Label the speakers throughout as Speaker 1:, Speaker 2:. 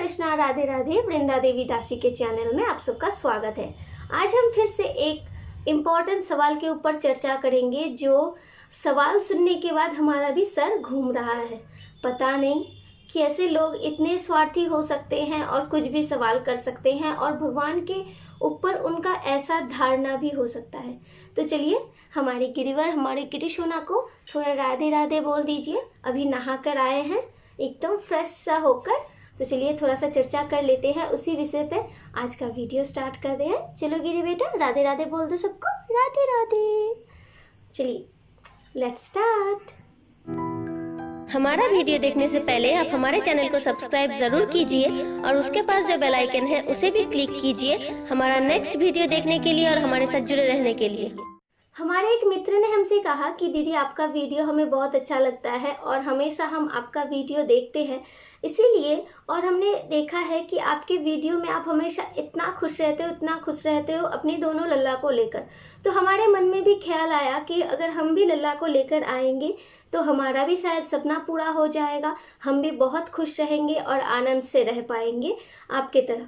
Speaker 1: कृष्णा, राधे राधे। वृंदा देवी दासी के चैनल में आप सबका स्वागत है। आज हम फिर से एक इम्पॉर्टेंट सवाल के ऊपर चर्चा करेंगे, जो सवाल सुनने के बाद हमारा भी सर घूम रहा है। पता नहीं कैसे लोग इतने स्वार्थी हो सकते हैं और कुछ भी सवाल कर सकते हैं और भगवान के ऊपर उनका ऐसा धारणा भी हो सकता है। तो चलिए हमारे गिरिवर, हमारे गिरी सोना को थोड़ा राधे राधे बोल दीजिए। अभी नहा कर आए हैं एकदम फ्रेश सा होकर। तो चलिए थोड़ा सा चर्चा कर लेते हैं उसी विषय पे। आज का वीडियो स्टार्ट कर दे हैं। चलो गिरी बेटा, राधे राधे बोल दो सबको, राधे राधे। चलिए लेट्स स्टार्ट।
Speaker 2: हमारा वीडियो देखने से पहले आप हमारे चैनल को सब्सक्राइब जरूर कीजिए और उसके पास जो बेल आइकन है उसे भी क्लिक कीजिए हमारा नेक्स्ट वीडियो देखने के लिए और हमारे साथ जुड़े रहने के लिए।
Speaker 1: हमारे एक मित्र ने हमसे कहा कि दीदी आपका वीडियो हमें बहुत अच्छा लगता है और हमेशा हम आपका वीडियो देखते हैं, इसीलिए और हमने देखा है कि आपके वीडियो में आप हमेशा इतना खुश रहते हो अपनी दोनों लल्ला को लेकर। तो हमारे मन में भी ख्याल आया कि अगर हम भी लल्ला को लेकर आएंगे तो हमारा भी शायद सपना पूरा हो जाएगा, हम भी बहुत खुश रहेंगे और आनंद से रह पाएंगे आपके तरह।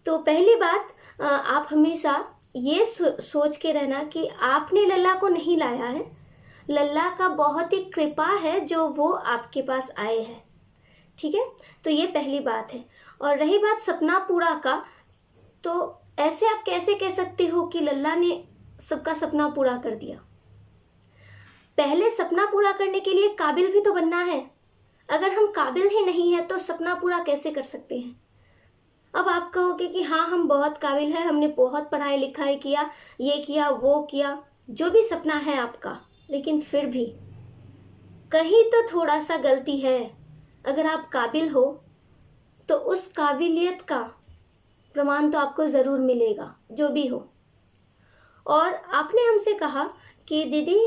Speaker 1: तो पहली बात, आप हमेशा ये सोच के रहना कि आपने लल्ला को नहीं लाया है, लल्ला का बहुत ही कृपा है जो वो आपके पास आए हैं। ठीक है, तो ये पहली बात है। और रही बात सपना पूरा का, तो ऐसे आप कैसे कह सकते हो कि लल्ला ने सबका सपना पूरा कर दिया? पहले सपना पूरा करने के लिए काबिल भी तो बनना है। अगर हम काबिल ही नहीं है तो सपना पूरा कैसे कर सकते हैं? अब आप कहोगे कि हाँ हम बहुत काबिल हैं, हमने बहुत पढ़ाई लिखाई किया, ये किया वो किया, जो भी सपना है आपका, लेकिन फिर भी कहीं तो थोड़ा सा गलती है। अगर आप काबिल हो तो उस काबिलियत का प्रमाण तो आपको ज़रूर मिलेगा, जो भी हो। और आपने हमसे कहा कि दीदी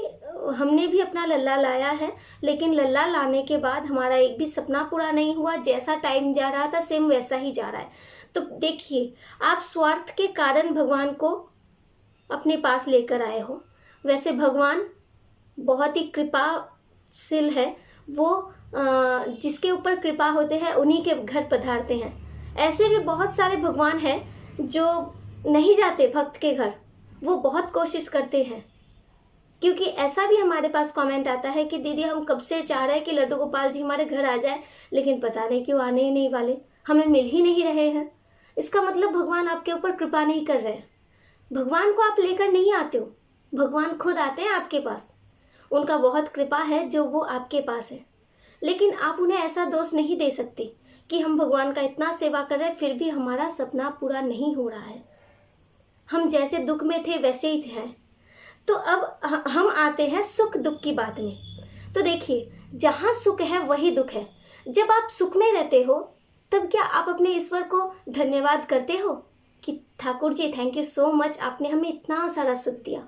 Speaker 1: हमने भी अपना लल्ला लाया है, लेकिन लल्ला लाने के बाद हमारा एक भी सपना पूरा नहीं हुआ। जैसा टाइम जा रहा था सेम वैसा ही जा रहा है। तो देखिए, आप स्वार्थ के कारण भगवान को अपने पास लेकर आए हो। वैसे भगवान बहुत ही कृपाशील है, वो जिसके ऊपर कृपा होते हैं उन्हीं के घर पधारते हैं। ऐसे भी बहुत सारे भगवान हैं जो नहीं जाते भक्त के घर, वो बहुत कोशिश करते हैं। क्योंकि ऐसा भी हमारे पास कमेंट आता है कि दीदी हम कब से चाह रहे हैं कि लड्डू गोपाल जी हमारे घर आ जाए, लेकिन पता नहीं क्यों आने ही नहीं वाले, हमें मिल ही नहीं रहे हैं। इसका मतलब भगवान आपके ऊपर कृपा नहीं कर रहे हैं। भगवान को आप लेकर नहीं आते हो, भगवान खुद आते हैं आपके पास। उनका बहुत कृपा है जो वो आपके पास है। लेकिन आप उन्हें ऐसा दोष नहीं दे सकते कि हम भगवान का इतना सेवा कर रहे हैं फिर भी हमारा सपना पूरा नहीं हो रहा है। हम जैसे दुख में थे वैसे ही हैं। तो अब हम आते हैं सुख दुख की बात में। तो देखिए, जहाँ सुख है वही दुख है। जब आप सुख में रहते हो तब क्या आप अपने ईश्वर को धन्यवाद करते हो कि Thakur ji thank you so much, आपने हमें इतना सारा सुख दिया,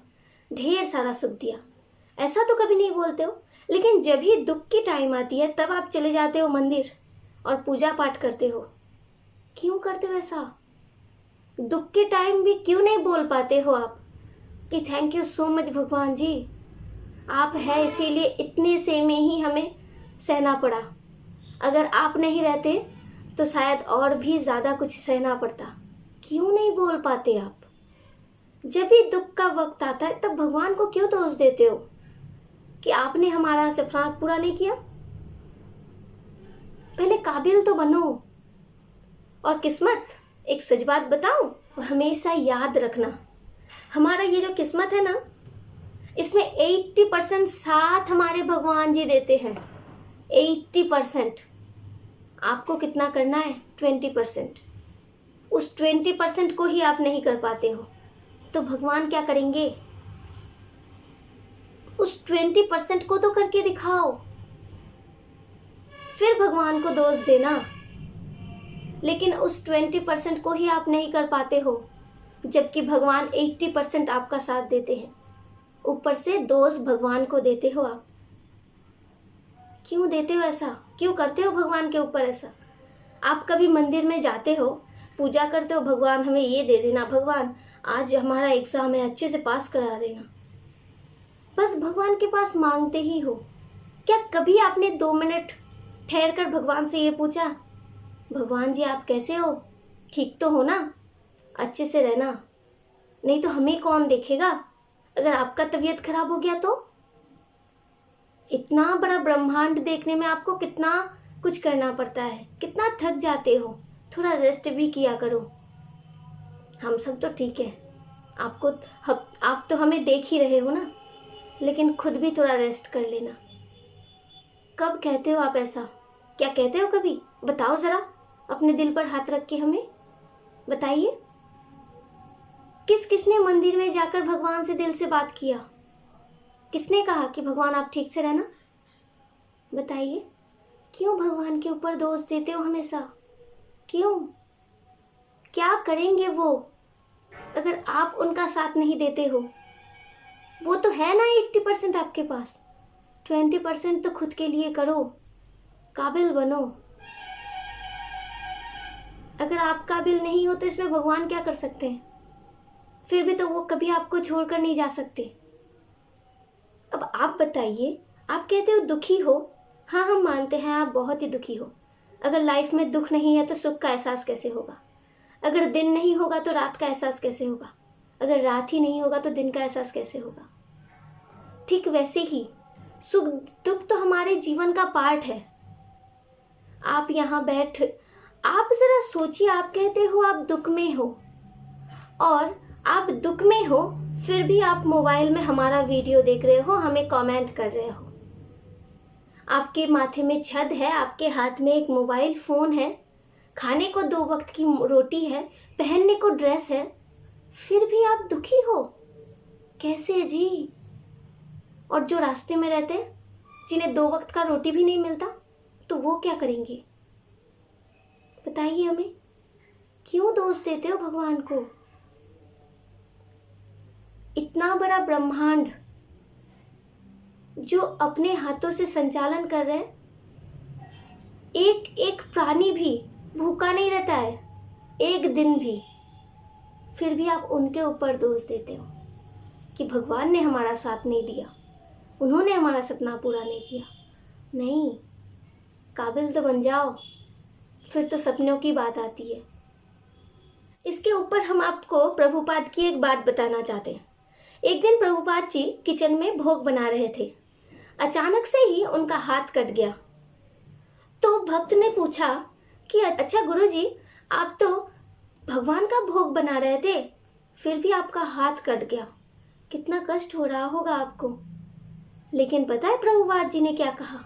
Speaker 1: ढेर सारा सुख दिया? ऐसा तो कभी नहीं बोलते हो। लेकिन जब ही दुख की टाइम आती है तब आप चले जाते हो मंदिर और पूजा पाठ करते हो। क्यों करते हो ऐसा? दुख के टाइम भी क्यों नहीं बोल पाते हो आप कि थैंक यू सो मच भगवान जी, आप है इसीलिए इतने से में ही हमें सहना पड़ा। अगर आप नहीं रहते तो शायद और भी ज़्यादा कुछ सहना पड़ता। क्यों नहीं बोल पाते आप? जब भी दुख का वक्त आता है तब भगवान को क्यों दोष देते हो कि आपने हमारा सपना पूरा नहीं किया? पहले काबिल तो बनो। और किस्मत, एक सच बात बताऊं, हमेशा याद रखना, हमारा ये जो किस्मत है ना, इसमें 80% साथ हमारे भगवान जी देते हैं। 80%। आपको कितना करना है? 20%। उस 20% को ही आप नहीं कर पाते हो तो भगवान क्या करेंगे? उस 20% को तो करके दिखाओ, फिर भगवान को दोष देना। लेकिन उस 20% को ही आप नहीं कर पाते हो, जबकि भगवान 80% आपका साथ देते हैं। ऊपर से दोष भगवान को देते हो आप। क्यों देते हो ऐसा? क्यों करते हो भगवान के ऊपर ऐसा? आप कभी मंदिर में जाते हो, पूजा करते हो, भगवान हमें ये दे देना, भगवान आज हमारा एग्जाम है अच्छे से पास करा देना, बस भगवान के पास मांगते ही हो। क्या कभी आपने 2 मिनट ठहर कर भगवान से ये पूछा भगवान जी आप कैसे हो, ठीक तो हो ना, अच्छे से रहना, नहीं तो हमें कौन देखेगा अगर आपका तबीयत खराब हो गया तो। इतना बड़ा ब्रह्मांड देखने में आपको कितना कुछ करना पड़ता है, कितना थक जाते हो, थोड़ा रेस्ट भी किया करो। हम सब तो ठीक है, आपको आप तो हमें देख ही रहे हो ना, लेकिन खुद भी थोड़ा रेस्ट कर लेना। कब कहते हो आप ऐसा, क्या कहते हो कभी, बताओ जरा, अपने दिल पर हाथ रख के हमें बताइए। किसने मंदिर में जाकर भगवान से दिल से बात किया, किसने कहा कि भगवान आप ठीक से रहना, बताइए। क्यों भगवान के ऊपर दोष देते हो हमेशा, क्यों, क्या करेंगे वो अगर आप उनका साथ नहीं देते हो। वो तो है ना 80% आपके पास, 20% तो खुद के लिए करो, काबिल बनो। अगर आप काबिल नहीं हो तो इसमें भगवान क्या कर सकते हैं, फिर भी तो वो कभी आपको छोड़कर नहीं जा सकते। अब आप बताइए, आप कहते हो दुखी हो, हाँ हम मानते हैं आप बहुत ही दुखी हो। अगर लाइफ में दुख नहीं है तो सुख का एहसास कैसे होगा, अगर दिन नहीं होगा तो रात का एहसास कैसे होगा, अगर रात ही नहीं होगा तो दिन का एहसास कैसे होगा। ठीक वैसे ही सुख दुख तो हमारे जीवन का पार्ट है। आप यहाँ बैठ, आप जरा सोचिए, आप कहते हो आप दुख में हो, और आप दुख में हो फिर भी आप मोबाइल में हमारा वीडियो देख रहे हो, हमें कमेंट कर रहे हो। आपके माथे में छद है, आपके हाथ में एक मोबाइल फोन है, खाने को 2 वक्त की रोटी है, पहनने को ड्रेस है, फिर भी आप दुखी हो, कैसे जी। और जो रास्ते में रहते हैं, जिन्हें 2 वक्त का रोटी भी नहीं मिलता, तो वो क्या करेंगे, बताइए हमें। क्यों दोष देते हो भगवान को। इतना बड़ा ब्रह्मांड जो अपने हाथों से संचालन कर रहे हैं, एक एक प्राणी भी भूखा नहीं रहता है एक दिन भी, फिर भी आप उनके ऊपर दोष देते हो कि भगवान ने हमारा साथ नहीं दिया, उन्होंने हमारा सपना पूरा नहीं किया। नहीं, काबिल तो बन जाओ, फिर तो सपनों की बात आती है। इसके ऊपर हम आपको प्रभुपाद की एक बात बताना चाहते हैं। एक दिन प्रभुपाद जी किचन में भोग बना रहे थे, अचानक से ही उनका हाथ कट गया। तो भक्त ने पूछा कि अच्छा गुरुजी, आप तो भगवान का भोग बना रहे थे, फिर भी आपका हाथ कट गया, कितना कष्ट हो रहा होगा आपको। लेकिन पता है प्रभुपाद जी ने क्या कहा,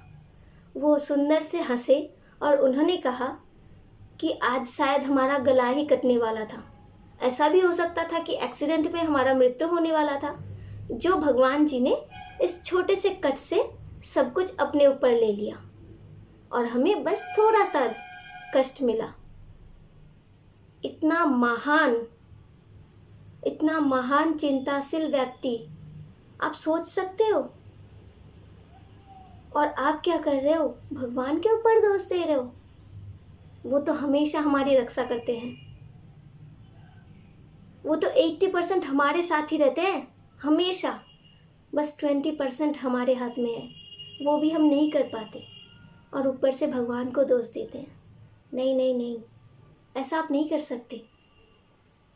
Speaker 1: वो सुंदर से हंसे और उन्होंने कहा कि आज शायद हमारा गला ही कटने वाला था, ऐसा भी हो सकता था कि एक्सीडेंट में हमारा मृत्यु होने वाला था, जो भगवान जी ने इस छोटे से कट से सब कुछ अपने ऊपर ले लिया और हमें बस थोड़ा सा कष्ट मिला। इतना महान चिंताशील व्यक्ति, आप सोच सकते हो। और आप क्या कर रहे हो, भगवान के ऊपर दोष दे रहे हो। वो तो हमेशा हमारी रक्षा करते हैं, वो तो 80% हमारे साथ ही रहते हैं हमेशा, बस 20% हमारे हाथ में है, वो भी हम नहीं कर पाते और ऊपर से भगवान को दोष देते हैं। नहीं नहीं नहीं, ऐसा आप नहीं कर सकते।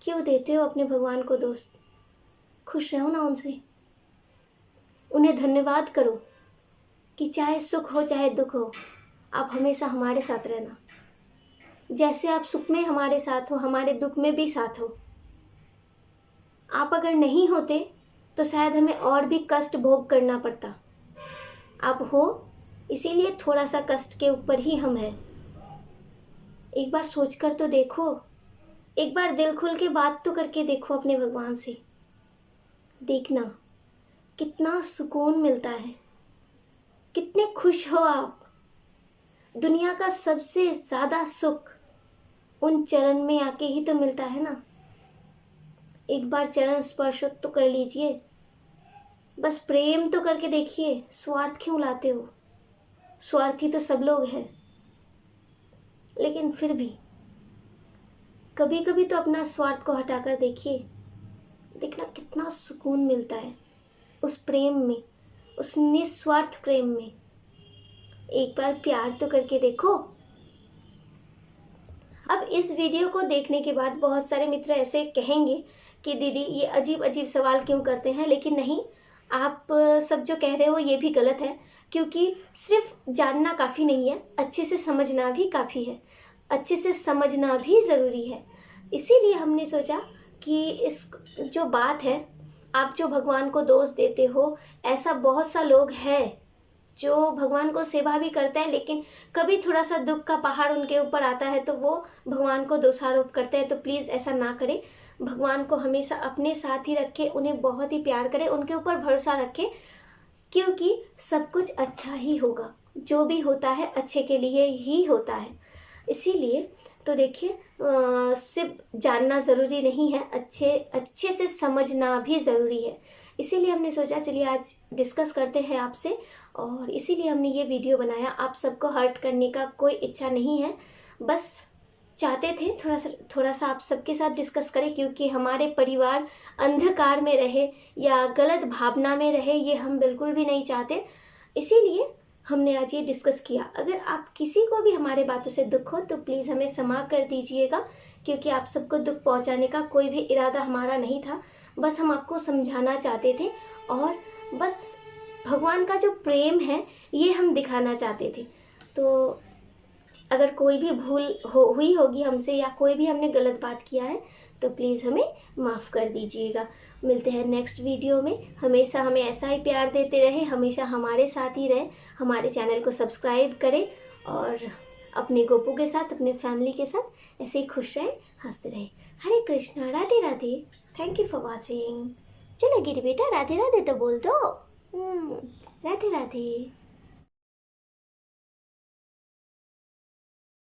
Speaker 1: क्यों देते हो अपने भगवान को दोष, खुश रहो ना उनसे, उन्हें धन्यवाद करो कि चाहे सुख हो चाहे दुख हो, आप हमेशा हमारे साथ रहना। जैसे आप सुख में हमारे साथ हो, हमारे दुख में भी साथ हो। आप अगर नहीं होते तो शायद हमें और भी कष्ट भोग करना पड़ता। आप हो, इसीलिए थोड़ा सा कष्ट के ऊपर ही हम हैं। एक बार सोचकर तो देखो, एक बार दिल खुल के बात तो करके देखो अपने भगवान से, देखना कितना सुकून मिलता है, कितने खुश हो आप। दुनिया का सबसे ज्यादा सुख उन चरण में आके ही तो मिलता है ना। एक बार चरण स्पर्श तो कर लीजिए, बस प्रेम तो करके देखिए। स्वार्थ क्यों लाते हो, स्वार्थी तो सब लोग हैं, लेकिन फिर भी कभी कभी तो अपना स्वार्थ को हटाकर देखिए, देखना कितना सुकून मिलता है उस प्रेम में, उस निस्वार्थ प्रेम में। एक बार प्यार तो करके देखो, इस वीडियो को देखने के बाद बहुत सारे मित्र ऐसे कहेंगे कि दीदी ये अजीब अजीब सवाल क्यों करते हैं, लेकिन नहीं, आप सब जो कह रहे हो ये भी गलत है, क्योंकि सिर्फ जानना काफ़ी नहीं है, अच्छे से समझना भी काफ़ी है, अच्छे से समझना भी ज़रूरी है। इसीलिए हमने सोचा कि इस जो बात है, आप जो भगवान को दोष देते हो, ऐसा बहुत सा लोग हैं जो भगवान को सेवा भी करते हैं, लेकिन कभी थोड़ा सा दुख का पहाड़ उनके ऊपर आता है तो वो भगवान को दोषारोप करते हैं। तो प्लीज़ ऐसा ना करें, भगवान को हमेशा अपने साथ ही रखें, उन्हें बहुत ही प्यार करें, उनके ऊपर भरोसा रखें, क्योंकि सब कुछ अच्छा ही होगा। जो भी होता है अच्छे के लिए ही होता है। इसीलिए तो देखिए, सिर्फ जानना ज़रूरी नहीं है, अच्छे से समझना भी ज़रूरी है। इसीलिए हमने सोचा चलिए आज डिस्कस करते हैं आपसे, और इसीलिए हमने ये वीडियो बनाया। आप सबको हर्ट करने का कोई इच्छा नहीं है, बस चाहते थे थोड़ा सा आप सबके साथ डिस्कस करें, क्योंकि हमारे परिवार अंधकार में रहे या गलत भावना में रहे, ये हम बिल्कुल भी नहीं चाहते। इसीलिए हमने आज ये डिस्कस किया। अगर आप किसी को भी हमारे बातों से दुख हो तो प्लीज़ हमें क्षमा कर दीजिएगा, क्योंकि आप सबको दुख पहुंचाने का कोई भी इरादा हमारा नहीं था। बस हम आपको समझाना चाहते थे, और बस भगवान का जो प्रेम है ये हम दिखाना चाहते थे। तो अगर कोई भी भूल हुई होगी हमसे, या कोई भी हमने गलत बात किया है, तो प्लीज़ हमें माफ़ कर दीजिएगा। मिलते हैं नेक्स्ट वीडियो में। हमेशा हमें ऐसा ही प्यार देते रहे, हमेशा हमारे साथ ही रहें। हमारे चैनल को सब्सक्राइब करें और अपने गोपू के साथ, अपने फैमिली के साथ ऐसे ही खुश रहें, हंसते रहें। हरे Krishna, Radhe Radhe. Thank you for watching. चलो गिरी बेटा, राधे राधे तो बोल दो। राधे राधे।